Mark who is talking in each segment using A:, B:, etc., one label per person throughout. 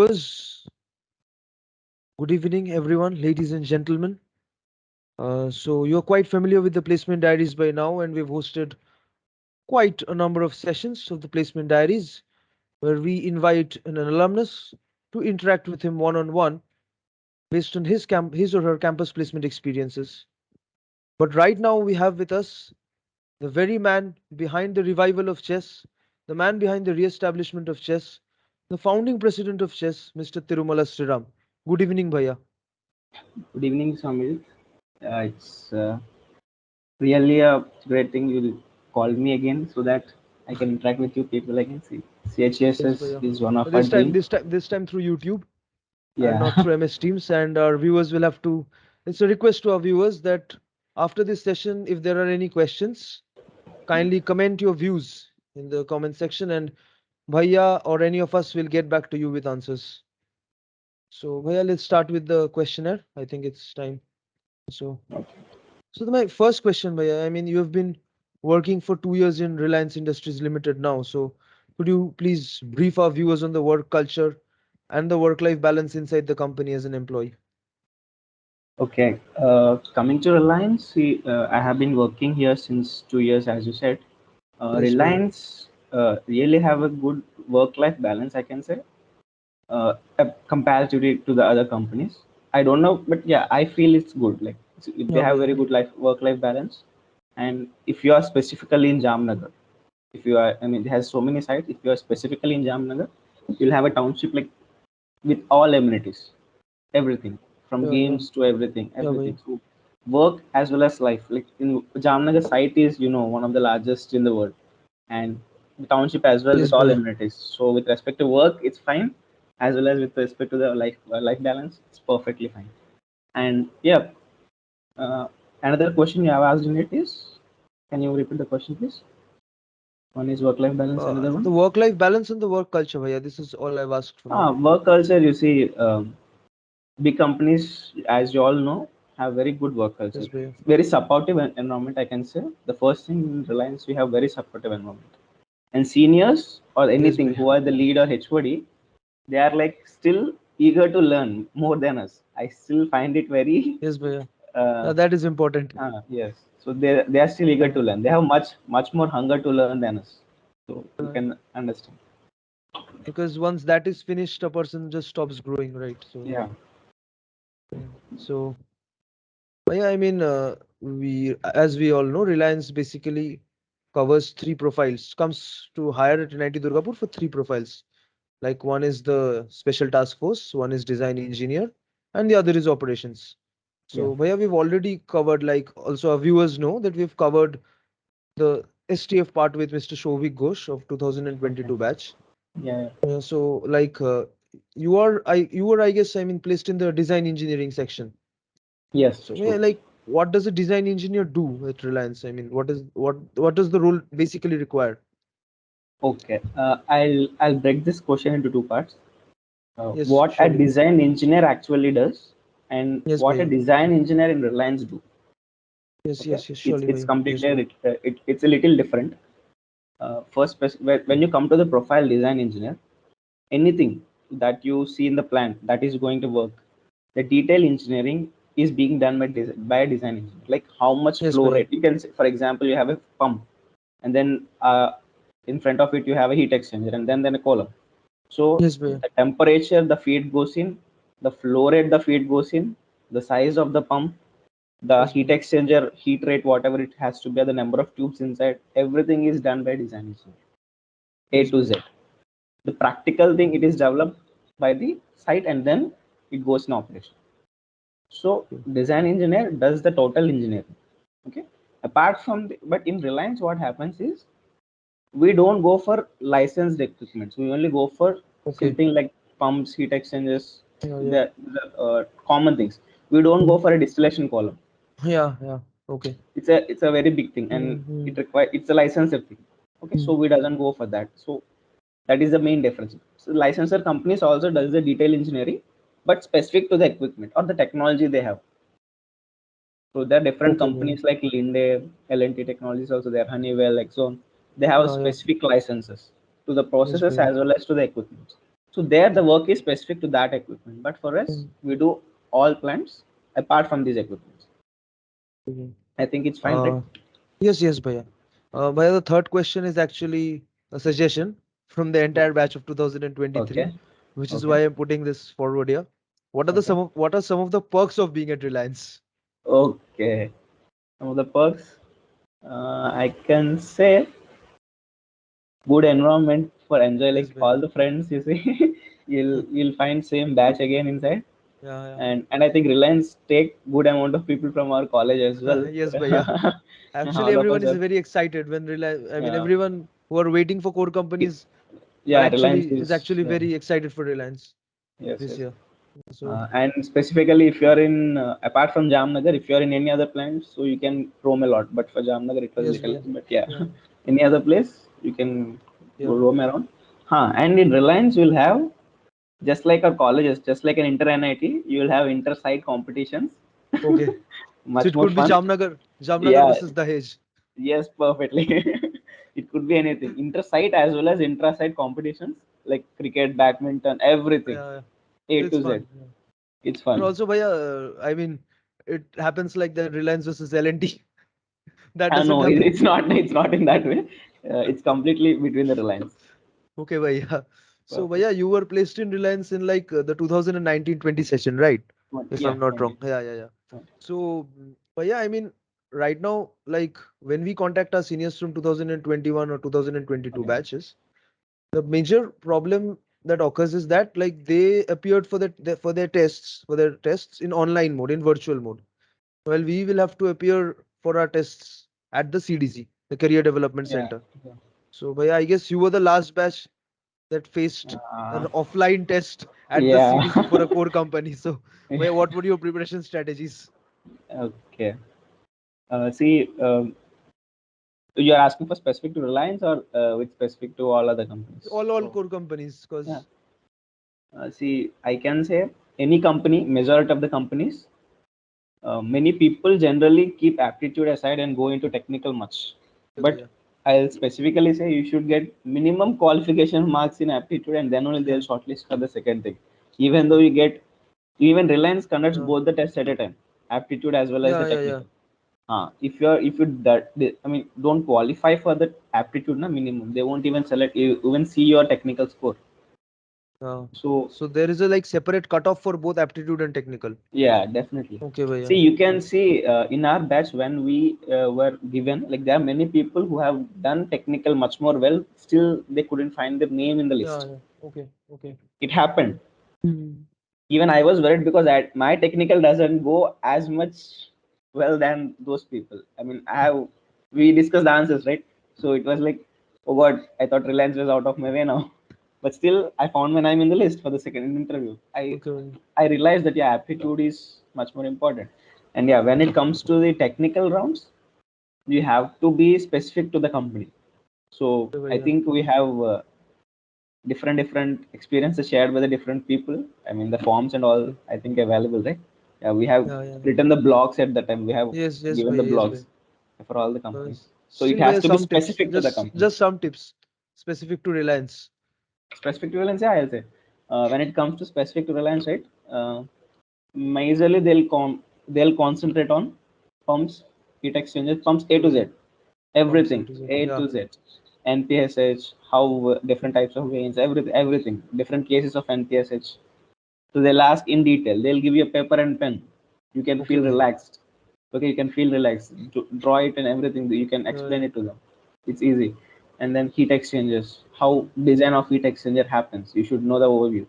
A: viewers, good evening, everyone, ladies and gentlemen. So, you're quite familiar with the Placement Diaries by now, and we've hosted quite a number of sessions of the Placement Diaries where we invite an alumnus to interact with him one on one based on his or her campus placement experiences. But right now, we have with us the very man behind the revival of chess, the man behind the re establishment of chess, the founding president of chess, Mr. Tirumala Sriram. Good evening, Bhaiya.
B: Good evening, Samir. It's really a great thing you called me again so that I can interact with you people again. See,
A: Yes,
B: CHSS
A: Bhaiya.
B: is one of our
A: This time,
B: dream.
A: this time through YouTube and
B: Yeah.
A: not through MS Teams. And our viewers will have to. It's a request to our viewers that after this session, if there are any questions, kindly comment your views in the comment section, and Bhaiya or any of us will get back to you with answers. So, Bhaiya, let's start with the questionnaire. I think it's time. So, my first question, Bhaiya, I mean, you have been working for 2 years in Reliance Industries Limited now. So, could you please brief our viewers on the work culture and the work-life balance inside the company as an employee?
B: Okay. Coming to Reliance, see, I have been working here since 2 years, as you said.
A: Yes, Bhaiya.
B: Reliance really have a good work-life balance, I can say, comparatively to the other companies. I don't know, but yeah, I feel it's good. Like they
A: Yeah,
B: have
A: Bhaiya.
B: very good life work-life balance. And if you are specifically in Jamnagar, if you are, I mean, it has so many sites. If you are specifically in Jamnagar, you'll have a township like with all amenities, everything from
A: Yeah, yeah.
B: games to everything,
A: Yeah, Bhaiya.
B: everything. So work as well as life. Like in Jamnagar site is one of the largest in the world, and the township as well with
A: Yes,
B: all
A: Bhaiya.
B: amenities. So with respect to work, it's fine, as well as with respect to the life balance, it's perfectly fine. And yeah, uh, another question you have asked in it is, can you repeat the question, please? One is work-life balance, another
A: The
B: one.
A: work-life balance and the work culture, Bhaiya. This is all I've asked from you.
B: Work culture, you see, big companies, as you all know, have very good work culture.
A: Yes, Bhaiya.
B: Very supportive environment, I can say. The first thing in Reliance, we have very supportive environment. And seniors or
A: Yes,
B: anything
A: Bhaiya.
B: who are the lead or HOD, they are like still eager to learn more than us. I still find it very,
A: Yes, Bhaiya.
B: uh,
A: That is important.
B: yes. So they are still eager
A: Yeah.
B: to learn. They have much more hunger to learn than us. So you
A: Uh,
B: can understand.
A: because once that is finished, a person just stops growing, right? So,
B: Yeah.
A: yeah. So, yeah, I mean, as we all know, Reliance basically covers three profiles. Comes to hire at NIT Durgapur for three profiles. Like one is the special task force, one is design engineer, and the other is operations.
B: Yeah.
A: So, Bhaiya, we've already covered, like, also our viewers know that we've covered the STF part with Mr. Shovik Ghosh of
B: Okay.
A: 2022 batch.
B: Yeah.
A: So, like, you were, I guess, I mean, placed in the design engineering section.
B: Yes.
A: So, yeah,
B: True.
A: like, what does a design engineer do at Reliance? I mean, what does the role basically require?
B: Okay, I'll break this question into two parts.
A: Yes,
B: What a
A: surely.
B: design engineer actually does, and
A: Yes,
B: what a
A: Bhaiya.
B: design engineer in Reliance do.
A: Yes,
B: Okay,
A: yes, yes,
B: it's
A: surely,
B: it's
A: Bhaiya. Yes, Bhaiya.
B: completely it's a little different. When you come to the profile design engineer, anything that you see in the plan that is going to work, the detail engineering is being done by a design engineer. Like how much
A: Yes,
B: flow
A: Bhaiya.
B: rate. You can say, for example, you have a pump, and then in front of it you have a heat exchanger, and then a column. So
A: Yes, Bhaiya.
B: the temperature the feed goes in, the flow rate the feed goes in, the size of the pump, the
A: Yes,
B: heat
A: Bhaiya.
B: exchanger, heat rate, whatever it has to be, the number of tubes inside, everything is done by design engineer, A
A: Yes,
B: to
A: Bhaiya.
B: Z. The practical thing it is developed by the site and then it goes in operation. So
A: Okay.
B: design engineer does the total engineering. Okay. Apart from but in Reliance, what happens is we don't go for licensed equipments. We only go for
A: Okay.
B: something like pumps, heat exchangers,
A: Yeah, yeah.
B: the common things. We don't go
A: Mhm.
B: for a distillation column.
A: Yeah, yeah. Okay.
B: It's a very big thing, and
A: Mm-hmm.
B: it's a licensed thing. Okay,
A: Mm.
B: so we doesn't go for that. So that is the main difference. So licensor companies also does the detail engineering, but specific to the equipment or the technology they have. So there are different
A: Okay, Bhaiya.
B: companies like Linde, L&T Technologies also there, Honeywell, Exxon. They have
A: Yeah, yeah.
B: specific licenses to the
A: Yes,
B: processes
A: Bhaiya.
B: as well as to the equipment. So there the work is specific to that equipment. But for us,
A: Mm.
B: we do all plants apart from these equipments.
A: Mhm.
B: I think it's fine, right?
A: Uh, yes, yes, Bhaiya. Bhaiya, the third question is actually a suggestion from the entire batch of 2023,
B: Okay.
A: which is
B: Okay.
A: why I'm putting this forward here.
B: Okay.
A: What are some of the perks of being at Reliance?
B: Okay. Some of the perks, I can say good environment for enjoy,
A: Yes,
B: like
A: Bhaiya.
B: all the friends you see. You'll find same batch again inside.
A: Yeah,
B: And I think Reliance take good amount of people from our college as
A: yeah.
B: well.
A: Yes, Bhaiya. Actually,
B: All of
A: everyone
B: us
A: is
B: are,
A: very excited when Reliance. I mean,
B: yeah,
A: everyone who are waiting for core companies are
B: yeah, Reliance is,
A: actually
B: yeah,
A: very excited for Reliance
B: yes,
A: this
B: yes.
A: year. So
B: And specifically if you are in apart from Jamnagar, if you are in any other plant, so you can roam a lot. But for Jamnagar, it was
A: yes,
B: little,
A: Bhaiya.
B: but yeah,
A: Yeah,
B: any other place you can go
A: yeah.
B: roam around. Huh. And in Reliance, you'll have just like our colleges, just like an inter NIT, you will have inter side competitions.
A: Okay. So
B: Much
A: it
B: more
A: could be
B: fun.
A: Jamnagar
B: Yeah,
A: versus Dahej.
B: yes, perfectly. It could be anything. Inter side as well as intra side competitions like cricket, badminton, everything.
A: Yeah, yeah.
B: A
A: It's
B: to Z.
A: fun. Yeah.
B: It's
A: And
B: fun.
A: also, Bhaiya, I mean, it happens like that Reliance versus L&T. That
B: Ah,
A: doesn't
B: no,
A: happen.
B: it's not. It's not in that way. It's completely between the Reliance.
A: Okay, Bhaiya. So,
B: Perfect.
A: Bhaiya, you were placed in Reliance in like the 2019-20 session, right? If
B: Yeah,
A: I'm not
B: 20.
A: wrong. Yeah. So, Bhaiya, I mean, right now, like when we contact our seniors from 2021 or 2022
B: Okay.
A: batches, the major problem that occurs is that like they appeared for for their tests in online mode, in virtual mode. Well, we will have to appear for our tests at the CDC, the Career Development
B: Yeah.
A: Center.
B: Yeah.
A: So, Bhaiya, I guess you were the last batch that faced an
B: Uh,
A: offline test at the
B: yeah.
A: CDC for a core company. So, Bhaiya, what were your preparation strategies?
B: Okay. See, you are asking for specific to Reliance or with specific to all other companies?
A: All
B: So,
A: core companies,
B: yeah.
A: because
B: See, I can say any company, majority of the companies, many people generally keep aptitude aside and go into technical much.
A: okay,
B: But
A: Bhaiya.
B: I'll specifically say you should get minimum qualification marks in aptitude and then only they'll shortlist for the second thing. Even though
A: Okay.
B: you get, even Reliance conducts
A: Yeah,
B: both the tests at a time, aptitude as well as the
A: yeah.
B: technical. If you I mean don't qualify for the aptitude na minimum, they won't even select you, even see your technical score.
A: Yeah.
B: So
A: So there is a like separate cutoff for both aptitude and technical.
B: yeah, definitely.
A: Okay,
B: See,
A: Bhaiya.
B: you can
A: Yeah.
B: see in our batch when we were given, like there are many people who have done technical much more well. Still, they couldn't find their name in the list.
A: Yeah. Okay.
B: It happened.
A: Hmm.
B: Even I was worried because my technical doesn't go as much well than those people. I mean, we discussed the answers, right? So it was like, oh God, I thought Reliance was out of my way now. But still, I found my name in the list for the second interview.
A: Okay, Bhaiya.
B: I realized that yeah, aptitude is much more important. And yeah, when it comes to the technical rounds, you have to be specific to the company. So
A: Okay,
B: I
A: Bhaiya.
B: think we have different experiences shared by the different people. I mean, the forms and all I think available, right? Yeah, we have
A: Yeah.
B: written the blogs at the time. We have
A: Yes,
B: given the
A: Bhaiya. Yes,
B: blogs
A: Bhaiya.
B: for all the companies. So it
A: Still,
B: has
A: Bhaiya,
B: to be
A: some tips.
B: specific to the company.
A: Just some tips specific to Reliance.
B: Specific to Reliance, yeah, I'll say. When it comes to specific to Reliance, right? Majorly they'll concentrate on pumps, heat exchangers, pumps A
A: Okay,
B: to Z,
A: Bhaiya. Pumps A
B: everything
A: to Z.
B: A
A: Yeah.
B: to Z, NPSH, how different types of veins, everything, different cases of NPSH. So they'll ask in detail. They'll give you a paper and pen. You can
A: Okay,
B: feel
A: Bhaiya.
B: relaxed. Okay, you can feel relaxed. Draw it and everything. You can explain
A: Yeah.
B: it to them. It's easy. And then heat exchangers. How design of heat exchanger happens. You should know the overview.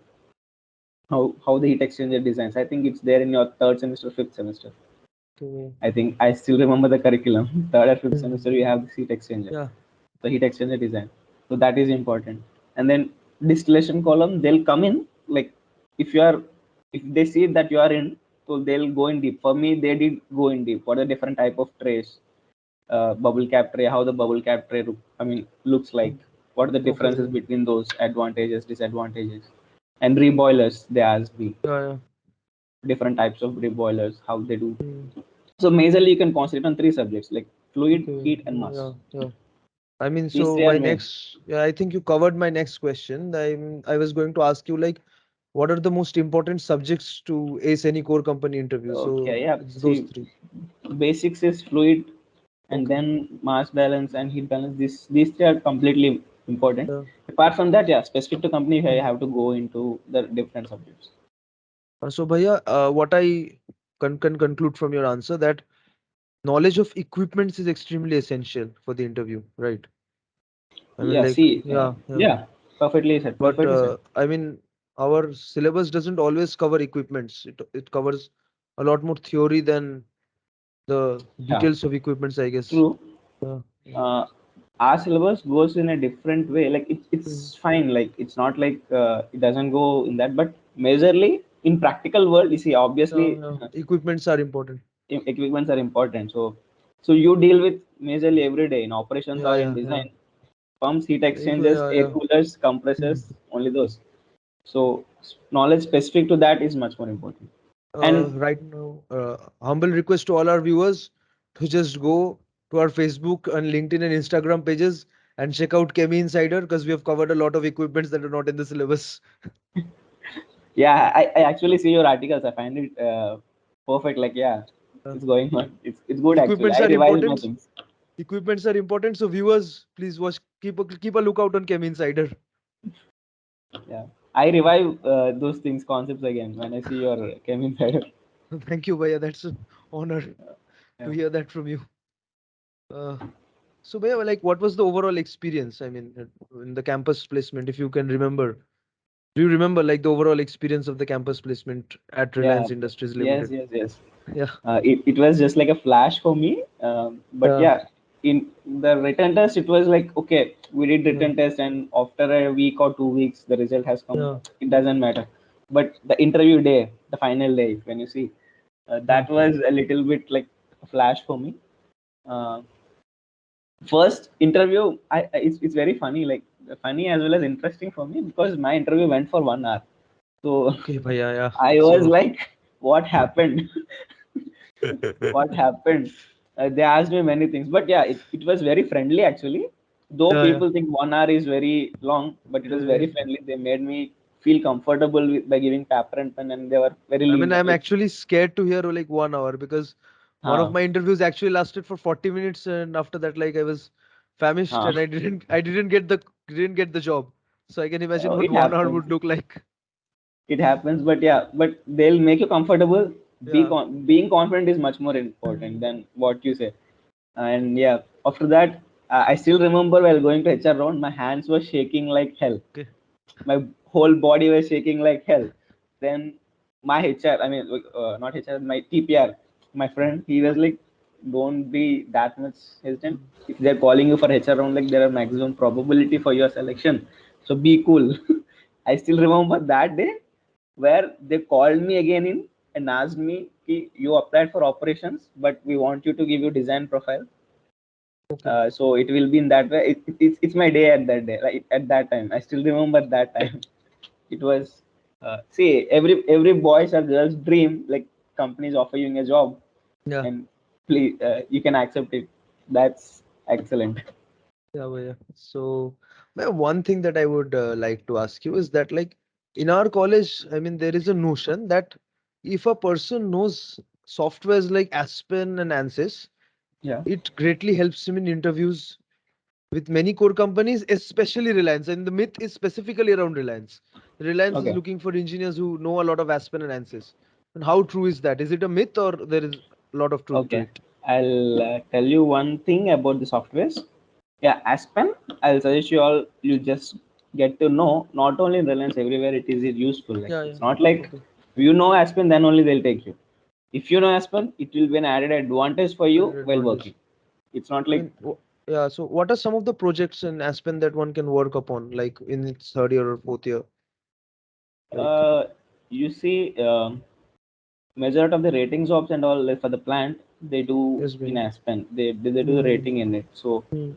B: How the heat exchanger designs. I think it's there in your third semester, fifth semester.
A: Okay, Bhaiya.
B: I think I still remember the curriculum. Third or fifth
A: Hmm.
B: semester, you have the heat exchanger,
A: Yeah.
B: the heat exchanger design. So that is important. And then distillation column, they'll come in like if you are if they see that you are in, so they'll go in deep. For me, they did go in deep. What are the different type of trays? Bubble cap tray, how the bubble cap tray looks like. What are the
A: Okay,
B: differences
A: Bhaiya.
B: between those advantages, disadvantages, and reboilers? They asked me
A: Yeah.
B: different types of reboilers, how they do.
A: Hmm.
B: So majorly you can concentrate on three subjects like fluid,
A: Okay.
B: heat, and
A: Yeah.
B: mass.
A: Yeah. I mean,
B: These
A: so
B: three are
A: my
B: main.
A: next, yeah, I think you covered my next question. I was going to ask you like, what are the most important subjects to ace any core company interview? So
B: Okay, yeah.
A: it's those
B: See,
A: three.
B: basics is fluid, and
A: Okay.
B: then mass balance and heat balance. These three are completely important.
A: Yeah.
B: Apart from that, yeah, specific to company, I
A: Mm.
B: have to go into the different subjects.
A: So Bhaiya, what I can conclude from your answer that knowledge of equipments is extremely essential for the interview, right? I mean,
B: Yeah,
A: like,
B: see,
A: yeah.
B: yeah, perfectly said,
A: But
B: perfectly said.
A: I mean, our syllabus doesn't always cover equipments. It covers a lot more theory than the
B: Yeah,
A: details of equipments, I guess.
B: true.
A: Yeah.
B: uh, our syllabus goes in a different way. Like
A: Mm.
B: it's fine. Like it's not like it doesn't go in that, but majorly in practical world, you see,
A: Yeah,
B: obviously
A: yeah. Equipments are important.
B: equipments are important. So you deal with majorly every day in operations
A: Yeah,
B: or in
A: yeah, yeah.
B: design. Pumps, heat exchangers,
A: Yeah,
B: air
A: yeah.
B: coolers,
A: Mhm.
B: compressors, only those. So knowledge specific to that is much more important. And
A: Right now, humble request to all our viewers to just go to our Facebook and LinkedIn and Instagram pages and check out Chemi Insider because we have covered a lot of equipments that are not in the syllabus.
B: yeah, I actually see your articles. I find it perfect. Like yeah,
A: Uh,
B: it's going on. It's good actually.
A: equipments
B: I
A: are
B: revised my
A: important.
B: things.
A: Equipments are important. So viewers, please watch. Keep a lookout on Chemi Insider.
B: Yeah, I revive those things concepts again when I see your came inside.
A: Thank you, Bhaiya. That's an honor to
B: Yeah.
A: hear that from you. Uh, so, Bhaiya, like, what was the overall experience? I mean, in the campus placement, if you can remember. Do you remember like the overall experience of the campus placement at
B: Yeah.
A: Reliance Industries
B: Yes.
A: Limited?
B: Yes. Yes.
A: Yeah.
B: It was just like a flash for me. But
A: Yeah.
B: yeah, in the written test, it was like okay, we did
A: Yeah.
B: written test, and after a week or 2 weeks, the result has come.
A: Yeah.
B: It doesn't matter. But the interview day, the final day, when you see,
A: Yeah.
B: that was a little bit like a flash for me. Uh, First interview, it's very funny, like funny as well as interesting for me because my interview went for 1 hour. So
A: Okay, Bhaiya. Yeah.
B: I was
A: So.
B: like, what happened? What happened? They asked me many things, but yeah, it was very friendly actually. Though
A: Yeah. Yeah.
B: people think 1 hour is very long, but it was
A: Yeah.
B: very friendly. They made me feel comfortable by giving paper and pen, and they were very
A: I mean,
B: lenient.
A: I'm
B: Like,
A: actually scared to hear like 1 hour because one of
B: huh,
A: my interviews actually lasted for 40 minutes, and after that, like I was famished
B: huh.
A: and I didn't get the job. So I can imagine what
B: It
A: 1 hour
B: happens.
A: would look like.
B: It happens, but yeah, but they'll make you comfortable.
A: Yeah.
B: Being confident is much more important
A: Mhm.
B: than what you say. And yeah, after that, I still remember while going to HR round, my hands were shaking like hell.
A: Okay.
B: My whole body was shaking like hell. Then my HR, I mean, not HR, my TPR, my friend, he was like, "Don't be that much hesitant.
A: Mm.
B: If they're calling you for HR round, like there are maximum probability for your selection. So be cool." I still remember that day where they called me again in and asked me, "Ki, you applied for operations, but we want you to give you design profile."
A: Okay.
B: So it will be in that way. It's my day at that day, like at that time. I still remember that time. It was see every boys or girls dream like companies offer you a job
A: Yeah.
B: and please you can accept it. That's excellent.
A: Yeah, well, yeah. So, one thing that I would like to ask you is that, like, in our college, I mean, there is a notion that if a person knows softwares like Aspen and ANSYS,
B: Yeah.
A: it greatly helps him in interviews with many core companies, especially Reliance. And the myth is specifically around Reliance. Reliance is
B: Okay.
A: looking for engineers who know a lot of Aspen and ANSYS. And how true is that? Is it a myth or there is a lot of truth to
B: Okay.
A: it?
B: I'll tell you one thing about the softwares. Yeah, Aspen. I'll suggest you all. You just get to know. Not only in Reliance, everywhere it is useful. Like
A: Yeah, yeah.
B: it's not like
A: Okay.
B: you know Aspen, then only they'll take you. If you know Aspen, it will be an added advantage for you
A: Added
B: while working.
A: advantage.
B: It's not
A: I
B: like
A: mean, yeah. So, what are some of the projects in Aspen that one can work upon, like in its third year or fourth year? Like,
B: uh, you see, majority of the rating jobs and all like for the plant they do
A: yes,
B: in
A: bhaiya.
B: Aspen. They do the
A: Hmm.
B: rating in it. So
A: Hmm.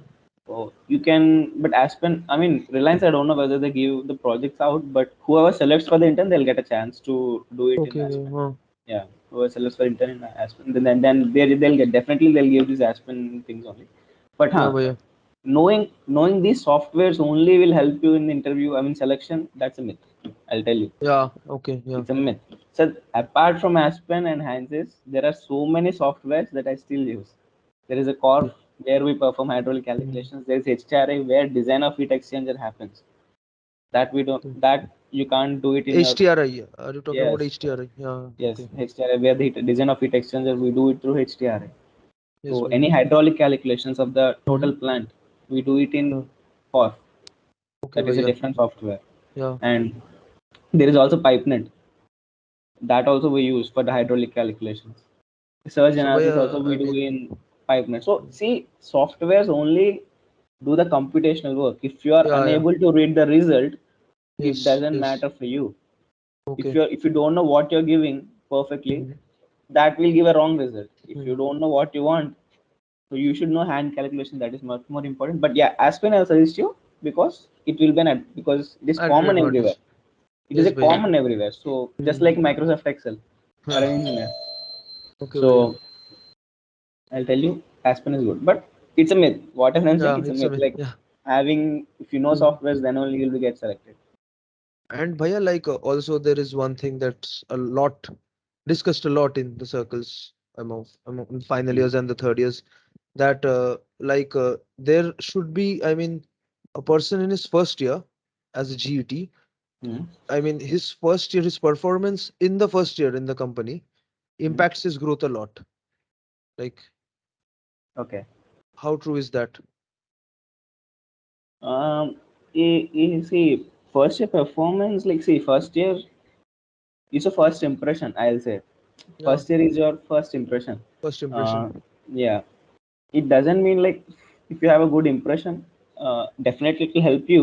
B: you can, but Aspen, I mean, Reliance, I don't know whether they give the projects out, but whoever selects for the intern, they'll get a chance to do it in
A: Okay.
B: Aspen.
A: Huh.
B: Yeah, whoever selects for intern in Aspen, then they'll get definitely they'll give these Aspen things only. But
A: Yeah,
B: huh,
A: bhaiya.
B: knowing these softwares only will help you in the interview, I mean selection, that's a myth. I'll tell you,
A: Yeah. Okay. Yeah.
B: it's a myth. So apart from Aspen and Hanses, there are so many softwares that I still use. There is a Corf
A: Okay.
B: where we perform hydraulic
A: Mm.
B: calculations. There is HTRI where design of heat exchanger happens. That we don't,
A: Okay.
B: that you can't do it in your,
A: HTRI. Are you talking about
B: yes,
A: HTRI? Yeah.
B: yes,
A: Okay.
B: HTRI where the design of heat exchanger we do it through HTRI.
A: Yes,
B: So
A: bhai.
B: any hydraulic calculations of the
A: Mm-hmm.
B: total plant, we do it in
A: Yeah.
B: Corf.
A: Okay,
B: That is
A: bhai.
B: a
A: Yeah.
B: different software.
A: Yeah.
B: And there is also PipeNet, that also we use for the hydraulic calculations. Search
A: So, bhai,
B: analysis also we
A: I
B: do
A: mean,
B: in PipeNet. So see, softwares only do the computational work. If you are
A: yeah, yeah.
B: unable to read the result, it
A: Yes.
B: doesn't
A: Yes.
B: matter for you.
A: Okay.
B: If you don't know what you're giving perfectly,
A: Mm-hmm.
B: that will give a wrong result. If you
A: Mm-hmm.
B: don't know what you want, so you should know hand calculation. That is much more important. But yeah, Aspen I'll suggest you because it will be because it is
A: Added
B: common everywhere.
A: advantage.
B: It is
A: Yes,
B: a
A: bhai.
B: common everywhere. So just
A: Mm.
B: like Microsoft Excel or
A: Yeah.
B: an engineer.
A: Okay, bhai. Yeah.
B: So I'll tell you, Aspen is good, but it's a myth. Whatever I'm saying,
A: Yeah.
B: it's a
A: It's a
B: myth.
A: myth.
B: Like
A: Yeah.
B: having, if you know
A: Mm.
B: softwares, then only you'll get selected.
A: And bhaiya, like also there is one thing that's a lot discussed a lot in the circles among final
B: Mm.
A: years and the third years that there should be, I mean, a person in his first year as a GET.
B: Mm.
A: I mean, his first year, his performance in the first year in the company
B: Mm.
A: impacts his growth a lot. Like,
B: Okay.
A: how true is that?
B: Um, see, first year performance, like, see, first year is a first impression, I'll say.
A: Yeah,
B: First year is your first impression.
A: first impression.
B: Uh, yeah, it doesn't mean like if you have a good impression, definitely it will help you,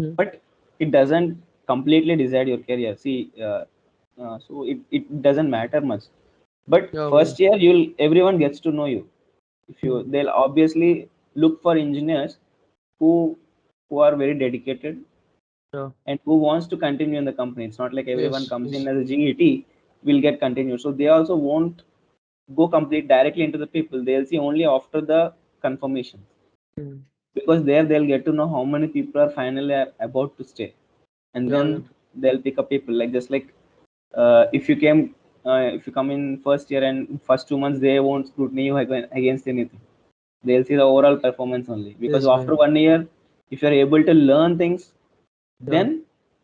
A: Mm.
B: but it doesn't completely decide your career. See, so it doesn't matter much. But
A: Yeah, bhaiya.
B: first year, you'll everyone gets to know you. If you,
A: Mm.
B: they'll obviously look for engineers who who are very dedicated
A: Yeah,
B: and who wants to continue in the company. It's not like everyone
A: yes,
B: comes in
A: yes.
B: as a GET will get continued. So they also won't go complete directly into the people. They'll see only after the confirmation,
A: Mm.
B: because there they'll get to know how many people are finally are about to stay, and
A: Yeah, yeah.
B: then they'll pick up people. Like just like if you came, if you come in first year and first 2 months they won't scrutiny you against anything. They'll see the overall performance only, because
A: Yes,
B: after
A: bhaiya.
B: 1 year, if you're able to learn things,
A: Yeah,
B: then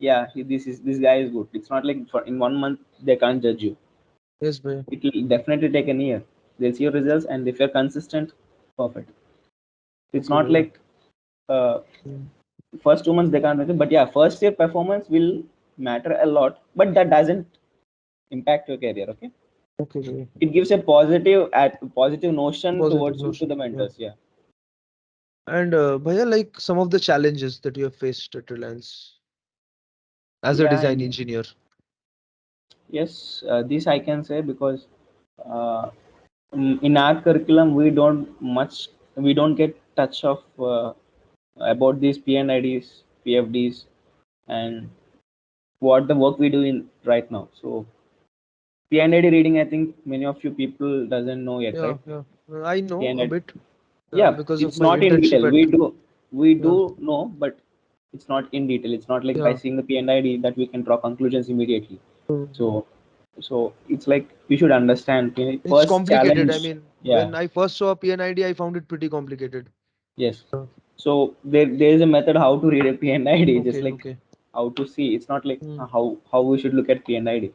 B: yeah, this guy is good. It's not like in 1 month they can't judge you.
A: yes, bhaiya.
B: It will definitely take an year. They'll see your results, and if you're consistent, perfect. It's
A: Okay,
B: not
A: bhaiya.
B: like uh,
A: Mm.
B: first 2 months they can't make it, but yeah, first year performance will matter a lot, but that doesn't impact your career. Okay,
A: Okay, bhaiya.
B: it gives a positive at positive notion
A: Positive
B: towards you to
A: notion.
B: the
A: Yeah.
B: mentors. Yeah.
A: And bhaiya, like some of the challenges that you have faced at Reliance as a
B: Yeah,
A: design engineer.
B: yes, this I can say because uh, in our curriculum we don't get touch of about these PNIDs, PFDs, and what the work we do in right now. So PNID reading, I think many of you people doesn't know yet,
A: Yeah,
B: right?
A: yeah. I know a
B: PNID,
A: bit
B: yeah,
A: because of
B: it's
A: my
B: not in
A: internship
B: detail.
A: at,
B: We
A: yeah,
B: do know, but it's not in detail. It's not like by
A: yeah.
B: seeing the PNID that we can draw conclusions immediately.
A: Mm.
B: So it's like you should understand
A: It's
B: first
A: complicated. I
B: challenge.
A: mean,
B: Yeah.
A: when I first saw a PNID, I found it pretty complicated.
B: Yes.
A: Yeah.
B: So there is a method how to read a PNID, just
A: Okay,
B: like
A: okay.
B: how to see. It's not like
A: Mm.
B: how we should look at PNID.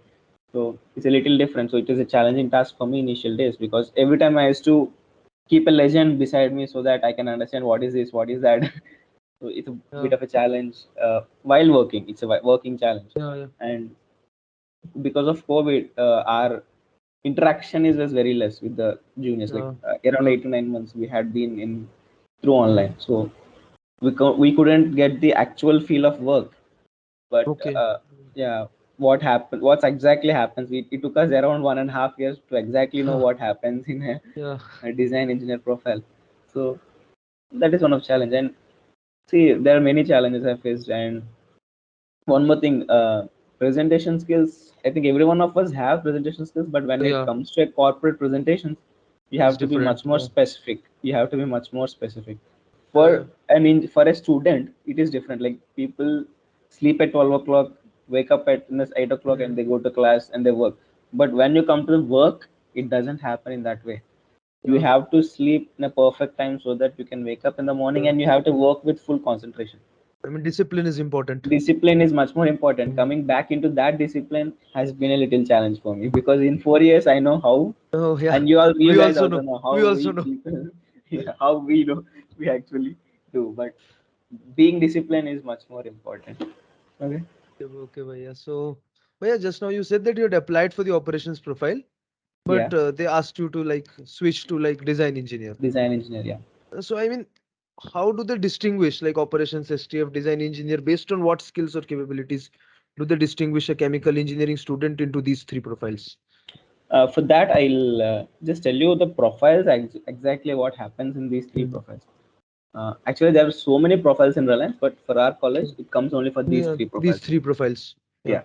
B: So it's a little different. So it is a challenging task for me initial days, because every time I used to keep a legend beside me so that I can understand what is this, what is that. So it's a bit
A: Yeah,
B: of a challenge while working. It's a working challenge,
A: yeah, yeah.
B: and because of COVID, our interaction is was very less with the juniors. Like
A: Yeah,
B: around
A: yeah.
B: 8 to 9 months, we had been in through online, so we couldn't get the actual feel of work. But
A: Okay.
B: yeah, what happened? What's exactly happens? It took us around 1.5 years to exactly know what happens in
A: Yeah,
B: a design engineer profile. So that is one of challenge. And see, there are many challenges I faced. And one more thing, presentation skills. I think every one of us have presentation skills, but when it
A: yeah.
B: comes to a corporate presentations, you
A: It's
B: have to be
A: different.
B: much more
A: Yeah.
B: specific. You have to be much more specific. For
A: Yeah.
B: I mean, for a student it is different. Like people sleep at 12 o'clock, wake up at 8 o'clock, and
A: Mm.
B: they go to class and they work. But when you come to the work, it doesn't happen in that way. You
A: Yeah.
B: have to sleep in a perfect time so that you can wake up in the morning,
A: Yeah.
B: and you have to work with full concentration.
A: I mean, discipline is important.
B: Discipline is much more important.
A: Mm.
B: Coming back into that discipline has been a little challenge for me, because in 4 years I know how,
A: Oh yeah.
B: and you
A: We
B: guys
A: also
B: also
A: know.
B: know how
A: We
B: we
A: also know.
B: people, yeah, how we know we actually do. But being disciplined is much more important. Okay.
A: Okay, Bhaiya. So, Bhaiya, just now you said that you had applied for the operations profile,
B: Yeah.
A: but they asked you to like switch to like design engineer.
B: Design engineer. Yeah.
A: So, I mean, how do they distinguish like operations STF design engineer based on what skills or capabilities do they distinguish a chemical engineering student into these three profiles?
B: For that, I'll just tell you the profiles, exactly what happens in these three
A: Mm.
B: profiles. Actually, there are so many profiles in Reliance, but for our college,
A: Mm.
B: it comes only for these
A: Yeah,
B: three
A: these
B: profiles.
A: three profiles. Yeah.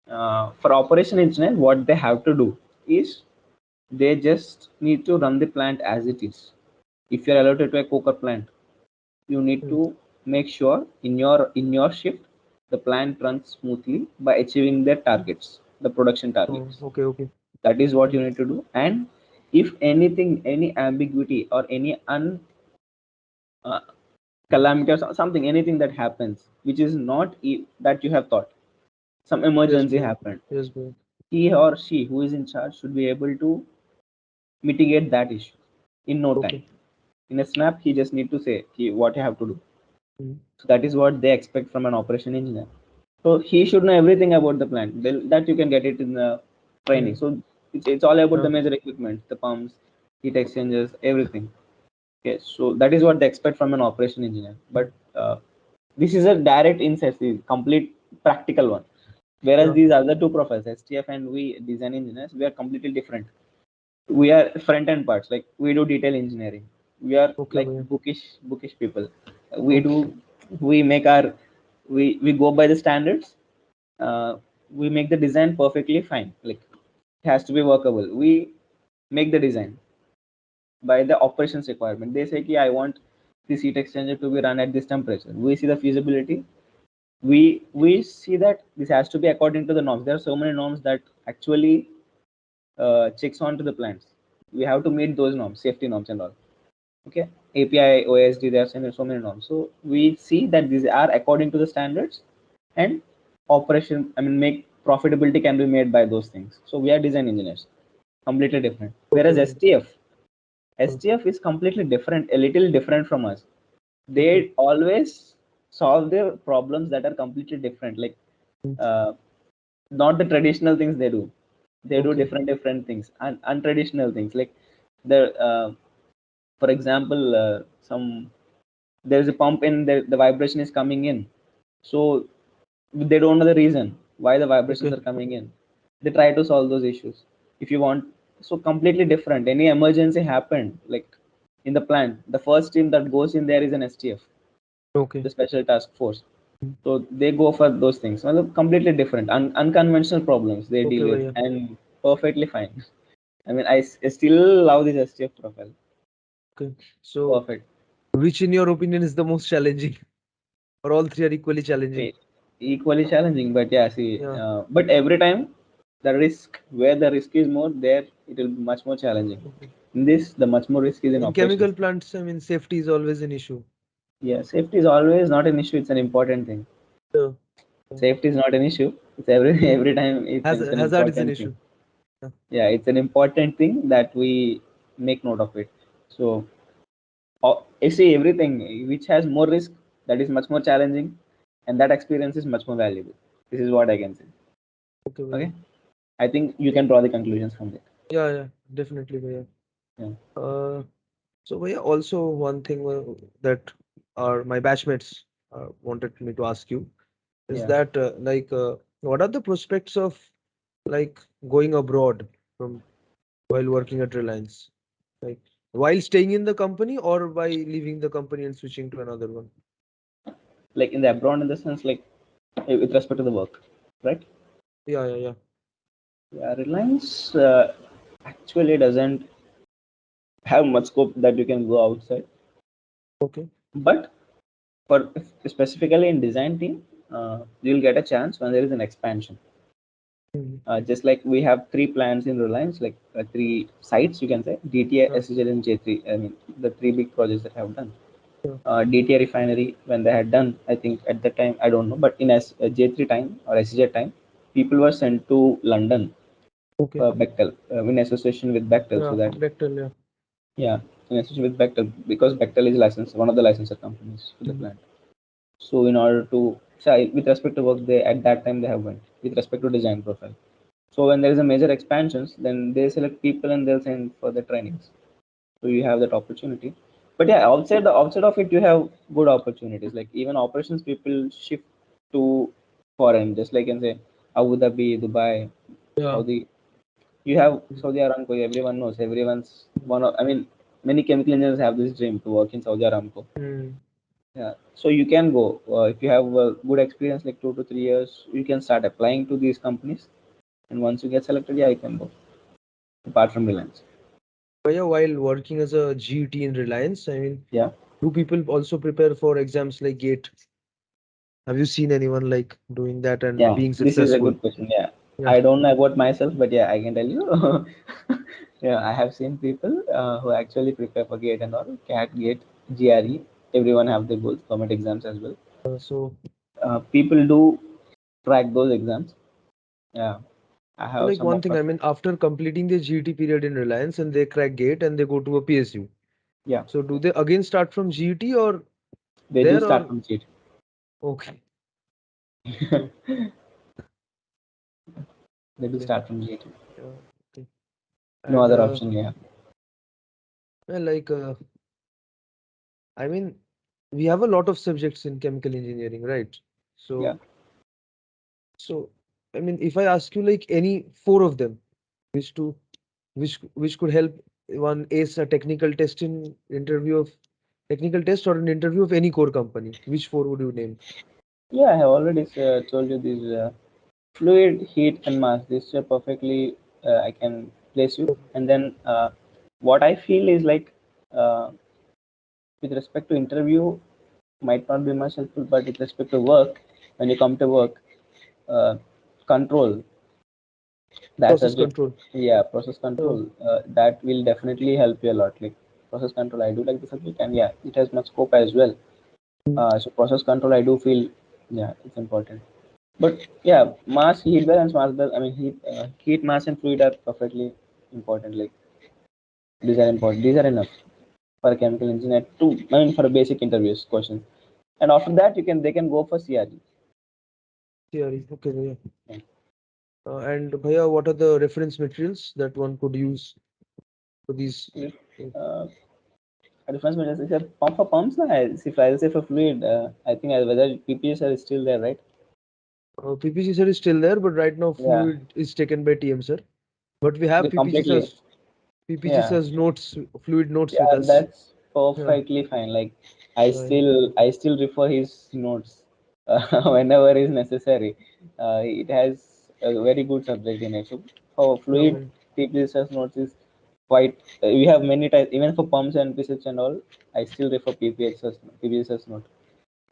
B: Yeah. For operation engineer, what they have to do is they just need to run the plant as it is. If you're allotted to a coker plant, you need
A: Mm.
B: to make sure in your shift the plant runs smoothly by achieving their targets, the production
A: Oh,
B: targets.
A: okay, okay.
B: That is what you
A: Mm.
B: need to do. And if anything, any ambiguity or any uh, calamity or something, anything that happens which is not that you have thought, some
A: Yes,
B: emergency
A: bro.
B: happened,
A: Yes, bro.
B: he or she who is in charge should be able to mitigate that issue in no time.
A: Okay.
B: In a snap, he just need to say what you have to do.
A: Mm.
B: So that is what they expect from an operation engineer. So he should know everything about the plant. That you can get it in the training.
A: Mm.
B: So it's all about the
A: Yeah.
B: major equipment, the pumps, heat exchangers, everything. Okay, so that is what they expect from an operation engineer. But
A: Mm.
B: this is a direct insight, the complete practical one. Whereas
A: Yeah.
B: these other two profiles, STF and we design engineers, we are completely different. We are front end parts, like we do detail engineering. We are
A: Okay,
B: like
A: bhaiya.
B: bookish people. We do
A: Okay.
B: we make our we go by the standards. uh, we make the design perfectly fine, like it has to be workable. We make the design by the operations requirement. They say, I want this heat exchanger to be run at this temperature. We see the feasibility. We see that this has to be according to the norms. There are so many norms that actually checks on to the plants. We have to meet those norms, safety norms and all. Okay. API, OSD, there are so many norms. So we see that these are according to the standards, and operation, I mean, make profitability can be made by those things. So we are design engineers, completely different.
A: Okay,
B: Whereas
A: bhaiya.
B: STF is completely different, a little different from us.
A: Okay.
B: They always solve their problems that are completely different. Like
A: Mm.
B: uh, not the traditional things they do. They do
A: Okay.
B: different things and untraditional things. Like the for example, some there is a pump in the vibration is coming in, so they don't know the reason why the vibrations
A: Okay.
B: are coming in. They try to solve those issues. If you want, so completely different. Any emergency happened, like in the plant, the first team that goes in there is an STF,
A: Okay.
B: the special task force.
A: Mm.
B: So they go for those things. Well, completely different, unconventional problems they
A: Okay,
B: deal with,
A: bhaiya.
B: and perfectly fine. I mean, I still love this STF profile.
A: Okay. So,
B: Perfect.
A: which in your opinion is the most challenging, or all three are equally challenging?
B: E- Equally challenging, but yeah, see,
A: Yeah.
B: but every time the risk, where the risk is more, there it will be much more challenging.
A: Okay.
B: In this, the much more risk is in
A: In
B: operations.
A: chemical plants, I mean, safety is always an issue.
B: Yeah, safety is always not an issue. It's an important thing.
A: Yeah. Yeah.
B: Safety is not an issue. It's every
A: Yeah.
B: every time it's an
A: Hazard is an
B: important thing.
A: issue. Yeah.
B: Yeah, it's an important thing that we make note of it. So, you see, everything which has more risk, that is much more challenging, and that experience is much more valuable. This is what I can say.
A: Okay,
B: Okay,
A: bhaiya.
B: I think you can draw the conclusions from that.
A: Yeah, yeah, definitely, bhaiya.
B: Yeah,
A: So, bhaiya, also one thing that my batchmates wanted me to ask you is
B: yeah.
A: that what are the prospects of like going abroad from while working at Reliance? Like while staying in the company or by leaving the company and switching to another one?
B: Like in the abroad, in the sense, like with respect to the work, right?
A: Yeah, yeah, yeah.
B: Yeah, Reliance actually doesn't have much scope that you can go outside.
A: Okay.
B: But for specifically in design team, you'll get a chance when there is an expansion.
A: Mm.
B: Just like we have three plants in Reliance, like three sites, you can say DTA,
A: Yeah.
B: SCJ, and J3. I mean, the three big projects that have done.
A: Yeah.
B: DTA refinery, when they had done, I think at the time, I don't know, but in J3 time or SCJ time, people were sent to London
A: Okay.
B: for Bechtel in association with Bechtel, so
A: Yeah.
B: that
A: Bechtel. Yeah.
B: yeah, in association with Bechtel because Bechtel is licensed, one of the licensor companies for the
A: Mm.
B: plant. So in order to, say, with respect to work, they at that time they have went with respect to design profile. So when there is a major expansions, then they select people and they'll send for the trainings. So you have that opportunity. But yeah, outside of it, you have good opportunities. Like even operations people shift to foreign, just like in say Abu Dhabi, Dubai,
A: Yeah.
B: Saudi. You have
A: Mm.
B: Saudi Aramco. Everyone knows. Everyone's one of. I mean, many chemical engineers have this dream to work in Saudi Aramco.
A: Mm.
B: Yeah. So you can go if you have a good experience, like 2 to 3 years. You can start applying to these companies, and once you get selected, yeah, you can go. Apart from Reliance.
A: But yeah, while working as a GT in Reliance, I mean,
B: Yeah.
A: do people also prepare for exams like GATE? Have you seen anyone like doing that and
B: Yeah,
A: being
B: this is a
A: successful?
B: good question. Yeah,
A: Yeah.
B: I don't know about myself, but yeah, I can tell you. Yeah, I have seen people who actually prepare for GATE and all, CAT, GATE, GRE. Everyone have their goals, government exams as well.
A: So,
B: People do track those exams. Yeah, I
A: so
B: have
A: like
B: some
A: one
B: of
A: thing,
B: my
A: I mean, after completing their GT period in Reliance and they crack GATE and they go to a PSU.
B: yeah.
A: So do they again start from GT or
B: They do
A: there
B: start
A: or
B: from GATE.
A: okay? So
B: They do
A: okay,
B: start from GATE.
A: yeah, okay.
B: No
A: And
B: other option. Yeah,
A: well, like I mean, we have a lot of subjects in chemical engineering, right?
B: yeah.
A: So so I mean, if I ask you like any four of them, which to which could help one ace a technical test in interview of technical test or an interview of any core company, which four would you name?
B: Yeah, I have already told you these fluid, heat, and mass. This perfectly I can place you. And then what I feel is like uh, with respect to interview might not be much helpful, but with respect to work, when you come to work, uh, control that
A: Process
B: subject,
A: control.
B: yeah, process
A: Uh,
B: control, that will definitely help you a lot. Like process control, I do like the subject, and yeah, it has much scope as well.
A: mm,
B: So process control, I do feel, yeah, it's important. But yeah, mass, heat balance, mass balance. I mean, heat, mass, and fluid are perfectly important. Like these are important. These are enough for a chemical engineer to. I mean, for a basic interviews questions. And after that, they can go for CRE.
A: theory. Okay, yeah.
B: Yeah.
A: And Bhaiya, what are the reference materials that one could use for these?
B: Uh, a difference between is a pump for pumps. Na, if I say for fluid, I think whether PPS are still there, right?
A: PPG sir is still there, but right now
B: Yeah,
A: fluid is taken by TM sir. But we have
B: they completely.
A: PPG
B: Yeah,
A: sir's notes, fluid notes with
B: yeah,
A: us.
B: that's
A: Yeah,
B: perfectly fine. Like
A: yeah,
B: I still refer his notes whenever is necessary. It has a very good subject in it. So for
A: yeah,
B: fluid, PPS's notes is quite. We have many types even for pumps and PSH and all. I still refer PPS's note.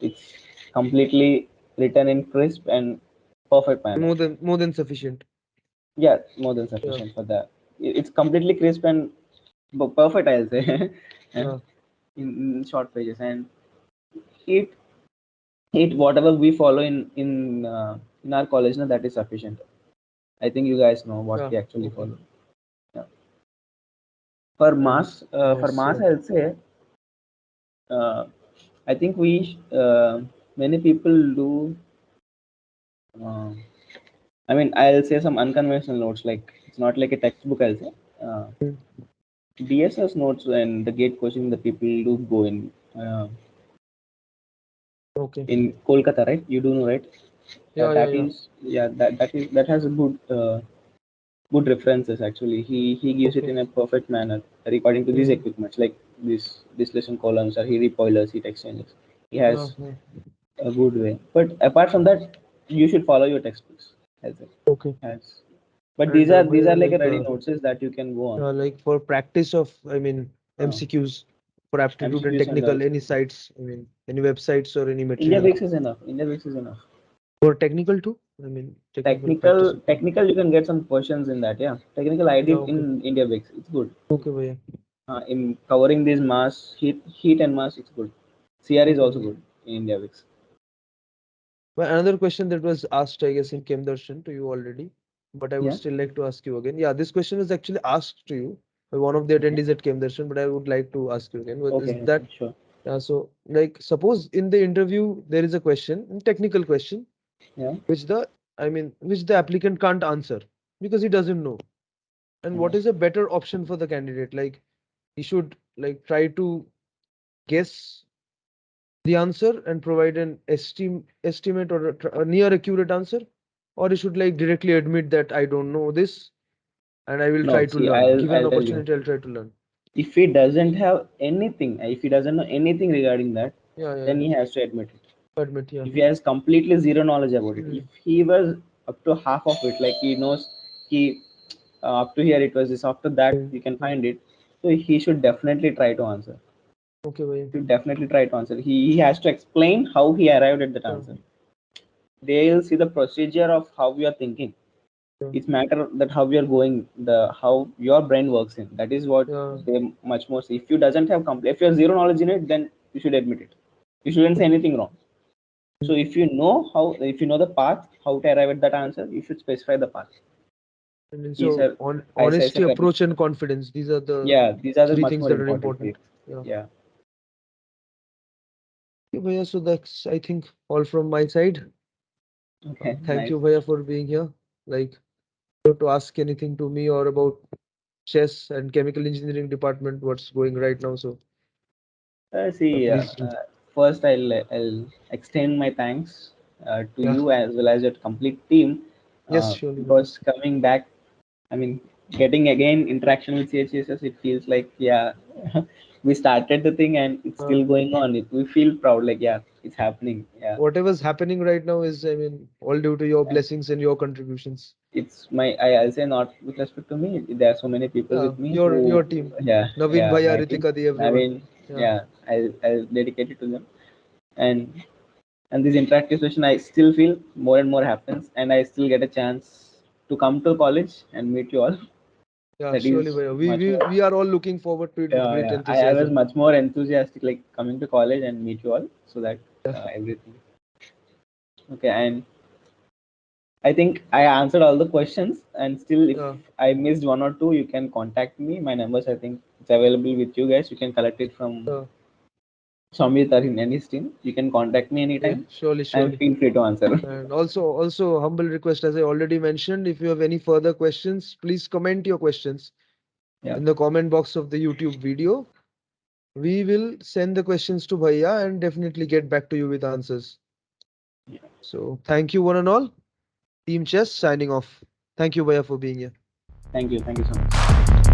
B: It's completely written in crisp and perfect manner.
A: more than sufficient.
B: Yeah, more than
A: Yeah,
B: sufficient for that. It's completely crisp and perfect, I'll say. And
A: yeah.
B: in short pages, and it whatever we follow in our college, now that is sufficient. I think you guys know what
A: Yeah,
B: we actually
A: okay.
B: follow. Yeah.
A: And
B: For
A: mass,
B: mass,
A: yeah.
B: I'll say uh, I think we many people do. Uh, I mean, I'll say some unconventional notes. Like it's not like a textbook. I'll say
A: Mm,
B: DSS notes and the gate coaching. The people do go
A: okay.
B: in Kolkata, right? You do know, right?
A: Yeah, yeah,
B: That
A: yeah.
B: is, yeah, that has a good references actually. He gives it
A: Okay.
B: in a perfect manner according to these
A: Mm,
B: equipments like this distillation columns or heat recoilers, heat exchangers. He
A: yeah,
B: has
A: yeah.
B: a good way. But apart from that, you should follow your textbooks as it
A: Okay.
B: has. But
A: And
B: these
A: Bhaiya,
B: are like a ready notes that you can go on.
A: like for practice of, I mean,
B: Uh,
A: MCQs. for aptitude and
B: MCQs and all.
A: technical, any sites, I mean, any websites or any
B: India
A: material?
B: Bix is enough. India Bix is enough.
A: For technical too? I mean, technical practice
B: Technical,
A: requirement.
B: technical, you can get some questions in that. Yeah, technical I
A: Yeah,
B: did
A: okay.
B: in India Bix. It's good.
A: Okay, bhaiya.
B: In covering this mass, heat and mass, it's good. CR is
A: Okay,
B: also
A: bhaiya.
B: good in India Bix.
A: Well, another question that was asked, I guess, in Kem Darshan to you already, but I would
B: Yeah.
A: still like to ask you again. Yeah, this question was actually asked to you by one of the
B: Okay.
A: attendees at Kem Darshan, but I would like to ask you again. Is
B: Okay.
A: that
B: Okay. Sure.
A: so? Like, suppose in the interview there is a question, a technical question,
B: Yeah.
A: which which the applicant can't answer because he doesn't know. And what
B: Okay.
A: is a better option for the candidate? Like, he should like try to guess the answer and provide an estimate or a near accurate answer, or he should like directly admit that I don't know this and I will
B: No.
A: try to
B: See,
A: learn. Given
B: I'll tell you.
A: opportunity, I'll try to learn.
B: If he doesn't have anything, if he doesn't know anything regarding that,
A: Yeah, yeah,
B: then
A: yeah.
B: he has to admit it.
A: Admit, yeah.
B: If he has completely zero knowledge about it, if
A: Hmm.
B: he was up to half of it, like he knows he up to here it was this, after that
A: Okay,
B: you can
A: yeah.
B: find it, so he should definitely try to answer.
A: Okay, bhai.
B: Should definitely try to answer. He has to explain how he arrived at that
A: Yeah,
B: answer. They will see the procedure of how you are thinking.
A: yeah,
B: It's matter that how you are going, the how your brain works in. That is what
A: yeah.
B: they much more see. If you doesn't have complete, if you have zero knowledge in it, then you should admit it. You shouldn't say anything wrong. So if you know how, if you know the path, how to arrive at that answer, you should specify the path.
A: And then
B: Yes,
A: so
B: sir.
A: on
B: I
A: honesty,
B: said that.
A: approach, and confidence. These are the
B: Yeah, these are the
A: three
B: much
A: things
B: more
A: that are
B: important things.
A: important. Yeah.
B: Yeah.
A: Okay, Bhaiya, so that's I think all from my side.
B: Okay.
A: Thank
B: Nice.
A: you, Bhaiya, for being here. Like, to ask anything to me or about chess and chemical engineering department, what's going right now. So
B: See,
A: please do.
B: first I'll extend my thanks to
A: Yeah.
B: you as well as your complete team,
A: Yes, surely, Bhaiya.
B: because coming back, I mean, getting again interaction with CHSS, it feels like, yeah, we started the thing and it's
A: Uh,
B: still going on. We feel proud, like, yeah, it's happening. Yeah.
A: Whatever's happening right now is, I mean, all due to your blessings and your contributions.
B: It's my, I'll say, not with respect to me, there are so many people
A: Yeah,
B: with me
A: your
B: who,
A: team,
B: yeah,
A: Naveen
B: yeah,
A: Bhaiya,
B: my team.
A: Ritika Di,
B: I
A: everyone.
B: mean,
A: Yeah,
B: yeah, I'll dedicate it to them. And and this interactive session, I still feel more and more happens, and I still get a chance to come to college and meet you all.
A: yeah,
B: That
A: surely,
B: is
A: Bhaiya.
B: much more.
A: We are all looking forward to it with great
B: Yeah, I was
A: enthusiasm.
B: much more enthusiastic, like coming to college and meet you all, so that
A: Yeah,
B: everything. Okay, and I think I answered all the questions, and still, if
A: yeah,
B: I missed one or two, you can contact me. My numbers, I think, it's available with you guys. You can collect it from
A: yeah.
B: Samit or in any team. You can contact me
A: Okay,
B: anytime,
A: surely,
B: and
A: surely.
B: feel free to answer.
A: And also humble request, as I already mentioned, if you have any further questions, please comment your questions
B: Yeah.
A: in the comment box of the YouTube video. We will send the questions to Bhaiya and definitely get back to you with answers.
B: Yeah.
A: So thank you one and all. Team Chess signing off. Thank you, Bhaiya, for being here.
B: Thank you. Thank you so much.